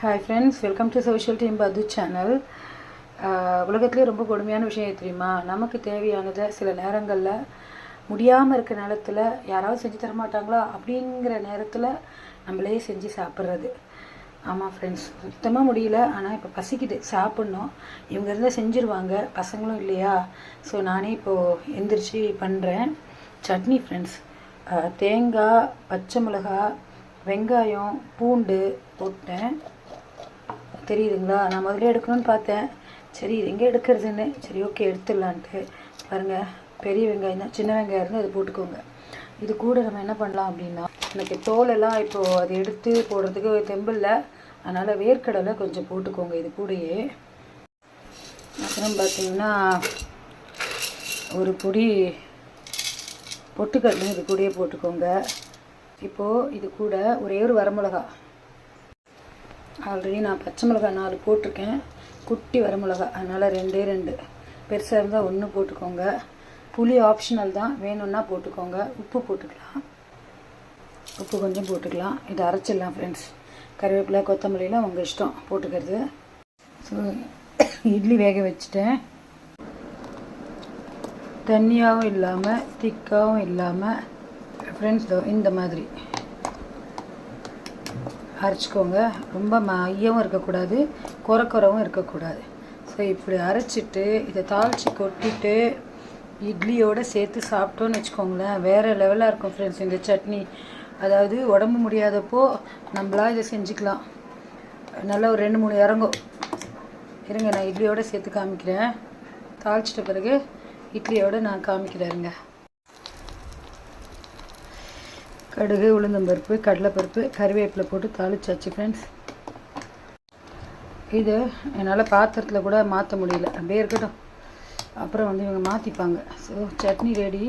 Hi friends, welcome to social team பது channel. உலகத்துலேயே ரொம்ப கொடுமையான விஷயம் தெரியுமா? நமக்கு தேவையானதை சில நேரங்களில் முடியாமல் இருக்கிற நேரத்தில் யாராவது செஞ்சு தரமாட்டாங்களா அப்படிங்கிற நேரத்தில் நம்மளே செஞ்சு சாப்பிட்றது. ஆமாம் ஃப்ரெண்ட்ஸ், சுத்தமாக முடியல, ஆனால் இப்போ பசிக்குது, சாப்பிட்ணும். இவங்க இருந்தால் செஞ்சுருவாங்க, பசங்களும் இல்லையா? ஸோ நானே இப்போது எந்திரிச்சு பண்ணுறேன். சட்னி ஃப்ரெண்ட்ஸ், தேங்காய், பச்சை மிளகாய், வெங்காயம், பூண்டு போட்டேன். தெரியுதுங்களா? நான் முதல்ல எடுக்கணும்னு பார்த்தேன், சரி இது எங்கே எடுக்கிறதுன்னு, சரி ஓகே எடுத்துடலான்ட்டு. பாருங்கள், பெரிய வெங்காயம் தான், சின்ன வெங்காயம் இருந்தால் அது போட்டுக்கோங்க. இது கூட நம்ம என்ன பண்ணலாம் அப்படின்னா, எனக்கு தோலெல்லாம் இப்போது அது எடுத்து போடுறதுக்கு தெம்பில்லை, அதனால் வேர்க்கடலை கொஞ்சம் போட்டுக்கோங்க இது கூடயே. அப்புறம் பார்த்திங்கன்னா ஒரு பொடி பொட்டுக்கடலை இது கூடயே போட்டுக்கோங்க. இப்போது இது கூட ஒரே ஒரு வரமிளகா, ஆல்ரெடி நான் பச்சை மிளகாய் 4 போட்டிருக்கேன், குட்டி வரமிளகா, அதனால் 2 பெருசாக இருந்தால் 1 போட்டுக்கோங்க. புளி ஆப்ஷனல் தான், வேணும்னா போட்டுக்கோங்க. உப்பு போட்டுக்கலாம், உப்பு கொஞ்சம் போட்டுக்கலாம். இதை அரைச்சிடலாம் ஃப்ரெண்ட்ஸ். கருவேப்பிலை, கொத்தமல்லிலாம் உங்கள் இஷ்டம் போட்டுக்கிறது. ஸோ இட்லி வேக வச்சுட்டேன். தண்ணியாகவும் இல்லாமல் திக்காகவும் இல்லாமல் ஃப்ரெண்ட்ஸ் இந்த மாதிரி அரைச்சிக்கோங்க. ரொம்ப மையவும் இருக்கக்கூடாது, குறவும் இருக்கக்கூடாது. ஸோ இப்படி அரைச்சிட்டு இதை தாளித்து கொட்டிட்டு இட்லியோடு சேர்த்து சாப்பிட்டோன்னு வச்சுக்கோங்களேன், வேறு லெவலாக இருக்கும் ஃப்ரெண்ட்ஸ் இந்த சட்னி. அதாவது உடம்பு முடியாதப்போ நம்மளா இதை செஞ்சுக்கலாம். நல்லா ஒரு 2-3 இறங்கும். இருங்க, நான் இட்லியோடு சேர்த்து காமிக்கிறேன். தாளிச்சிட்ட பிறகு இட்லியோடு நான் காமிக்கிறேருங்க. கடுகு, உளுந்தம்பருப்பு, கடலைப்பருப்பு, கறிவேப்பிலை போட்டு தாளிச்சாச்சு ஃப்ரெண்ட்ஸ். இது என்னால் பாத்திரத்தில் கூட மாற்ற முடியல, அப்படியே இருக்கட்டும். அப்புறம் இவங்க மாற்றிப்பாங்க. So chutney ready.